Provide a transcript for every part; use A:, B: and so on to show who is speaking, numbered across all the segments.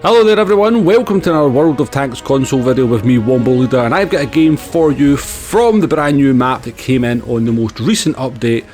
A: Hello there everyone, welcome to another World of Tanks console video with me, Wombo Leader, and I've got a game for you from the brand new map that came in on the most recent update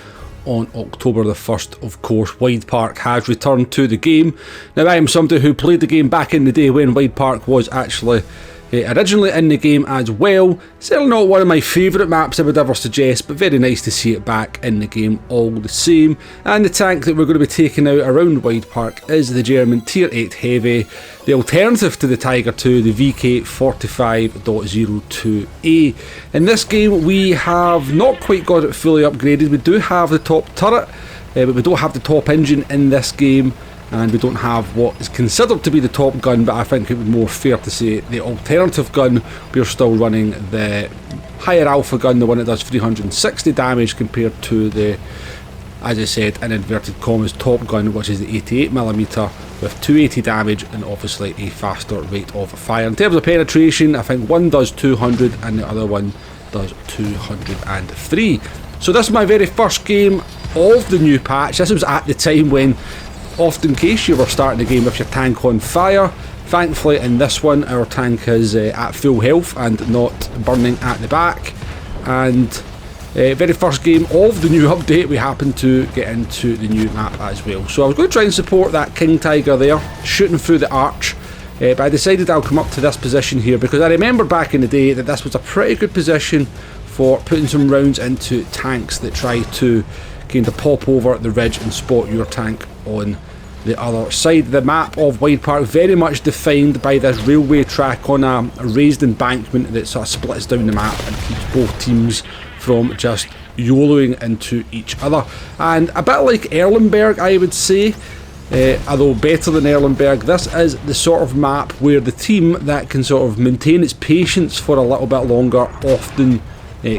A: on October the 1st. Of course, Widepark has returned to the game. Now, I am somebody who played the game back in the day when Widepark was actually originally in the game as well. Certainly not one of my favourite maps I would ever suggest, but very nice to see it back in the game all the same. And the tank that we're going to be taking out around Widepark is the German Tier 8 Heavy, the alternative to the Tiger II, the VK 45.02A. In this game we have not quite got it fully upgraded. We do have the top turret, but we don't have the top engine in this game. And we don't have what is considered to be the top gun, but I think it would be more fair to say the alternative gun. We're still running the higher alpha gun, the one that does 360 damage compared to the, as I said, in inverted commas, top gun, which is the 88mm with 280 damage and obviously a faster rate of fire. In terms of penetration, I think one does 200 and the other one does 203. So this is my very first game of the new patch. This was at the time when, often in case you were starting the game with your tank on fire. Thankfully in this one our tank is at full health and not burning at the back. And very first game of the new update we happen to get into the new map as well. So I was going to try and support that King Tiger there, shooting through the arch. But I decided I'll come up to this position here because I remember back in the day that this was a pretty good position for putting some rounds into tanks that try to kind of pop over the ridge and spot your tank on the other side. The map of Widepark very much defined by this railway track on a raised embankment that sort of splits down the map and keeps both teams from just YOLOing into each other. And a bit like Erlenberg, I would say, although better than Erlenberg, this is the sort of map where the team that can sort of maintain its patience for a little bit longer often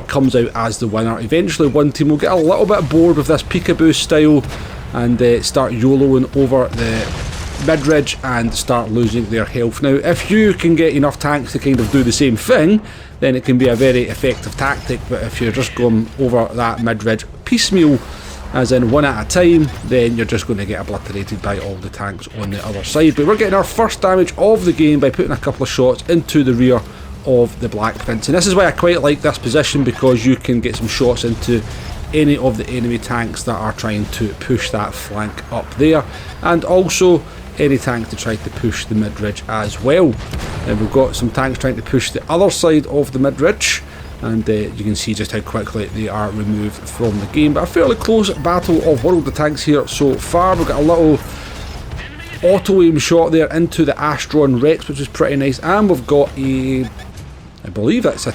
A: comes out as the winner. Eventually one team will get a little bit bored with this peekaboo style and start YOLOing over the mid-ridge and start losing their health. Now, if you can get enough tanks to kind of do the same thing, then it can be a very effective tactic, but if you're just going over that mid-ridge piecemeal, as in one at a time, then you're just going to get obliterated by all the tanks on the other side. But we're getting our first damage of the game by putting a couple of shots into the rear of the Black Prince, and this is why I quite like this position, because you can get some shots into any of the enemy tanks that are trying to push that flank up there, and also any tank to try to push the mid-ridge as well. And we've got some tanks trying to push the other side of the mid-ridge, and you can see just how quickly they are removed from the game. But a fairly close battle of World of Tanks here so far. We've got a little auto aim shot there into the Astron Rex, which is pretty nice, and we've got a, I believe that's a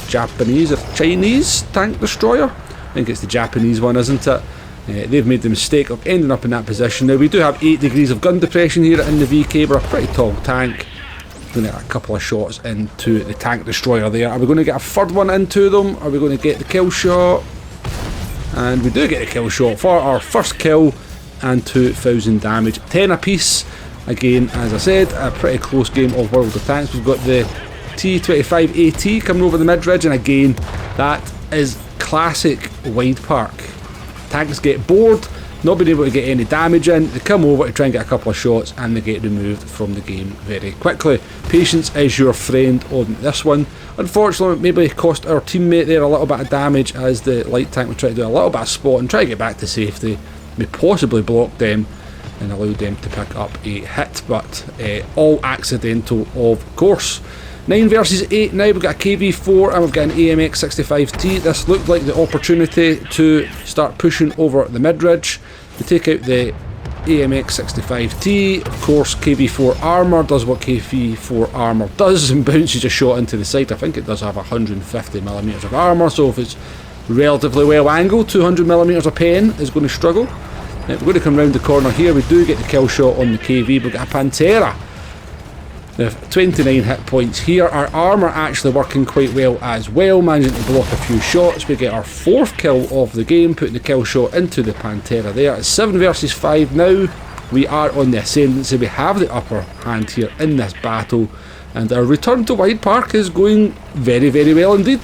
A: Japanese or Chinese tank destroyer. I think it's the Japanese one, isn't it? They've made the mistake of ending up in that position. Now we do have 8 degrees of gun depression here in the VK. We're a pretty tall tank. We're going to get a couple of shots into the tank destroyer there. Are we going to get a third one into them? Are we going to get the kill shot? And we do get the kill shot for our first kill and 2,000 damage. 10 apiece. Again, as I said, a pretty close game of World of Tanks. We've got the T25AT coming over the mid-ridge, and again, that is classic Widepark. Tanks get bored, not being able to get any damage in, they come over to try and get a couple of shots and they get removed from the game very quickly. Patience is your friend on this one. Unfortunately, maybe cost our teammate there a little bit of damage as the light tank would try to do a little bit of spot and try to get back to safety. May possibly block them and allow them to pick up a hit, but all accidental, of course. 9 versus 8 now. We've got a KV4 and we've got an AMX-65T. This looked like the opportunity to start pushing over the mid-ridge. We take out the AMX-65T. Of course, KV4 armour does what KV4 armour does and bounces a shot into the side. I think it does have 150mm of armour, so if it's relatively well angled, 200mm of pen is going to struggle. We're going to come round the corner here. We do get the kill shot on the KV. We've got a Pantera. We have 29 hit points here. Our armour actually working quite well as well, managing to block a few shots. We get our 4th kill of the game, putting the kill shot into the Pantera there. It's 7 versus 5 now. We are on the ascendancy. We have the upper hand here in this battle, and our return to Widepark is going very, very well indeed.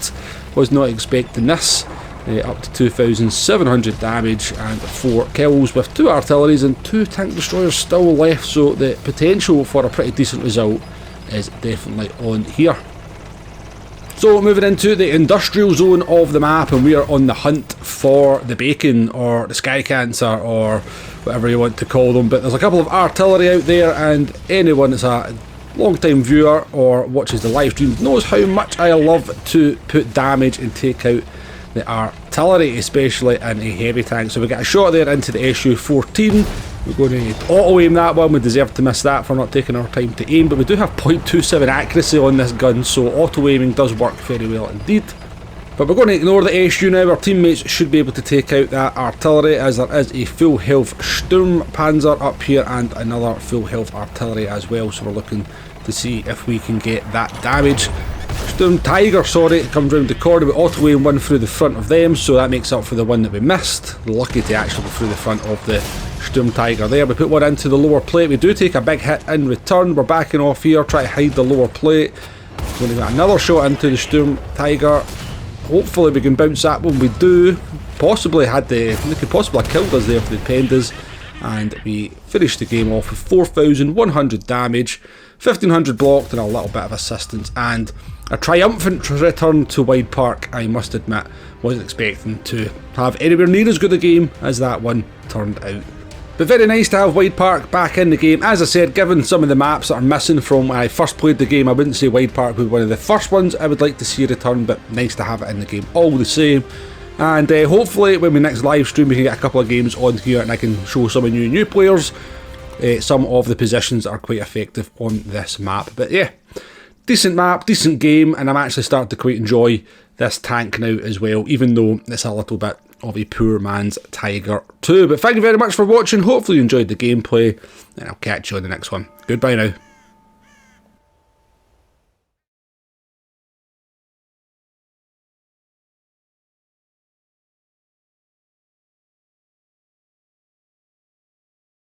A: Was not expecting this. up to 2,700 damage and 4 kills with 2 artilleries and 2 tank destroyers still left, so the potential for a pretty decent result is definitely on here. So moving into the industrial zone of the map, and we are on the hunt for the bacon or the sky cancer or whatever you want to call them, but there's a couple of artillery out there, and anyone that's a long time viewer or watches the live stream knows how much I love to put damage and take out the artillery, especially in a heavy tank. So we get a shot there into the SU-14. We're going to auto-aim that one. We deserve to miss that for not taking our time to aim, but we do have 0.27 accuracy on this gun, so auto-aiming does work very well indeed. But we're going to ignore the SU now. Our teammates should be able to take out that artillery, as there is a full health Sturm Panzer up here and another full health artillery as well, so we're looking to see if we can get that damage. Sturm Tiger, sorry, comes round the corner. We auto-aim one through the front of them, so that makes up for the one that we missed. Lucky to actually go through the front of the Sturm Tiger there. We put one into the lower plate. We do take a big hit in return. We're backing off here, try to hide the lower plate. Going to get another shot into the Sturm Tiger. Hopefully we can bounce that one. We do. Possibly had they could possibly have killed us there if they'd penned us. And we finished the game off with 4,100 damage, 1,500 blocked and a little bit of assistance, and a triumphant return to Widepark. I must admit, wasn't expecting to have anywhere near as good a game as that one turned out. But very nice to have Widepark back in the game. As I said, given some of the maps that are missing from when I first played the game, I wouldn't say Widepark would be one of the first ones I would like to see return, but nice to have it in the game all the same. And hopefully when we next live stream we can get a couple of games on here and I can show some of you new players some of the positions that are quite effective on this map. But yeah, decent map, decent game, and I'm actually starting to quite enjoy this tank now as well, even though it's a little bit of a poor man's Tiger 2. But thank you very much for watching. Hopefully you enjoyed the gameplay, and I'll catch you on the next one. Goodbye now.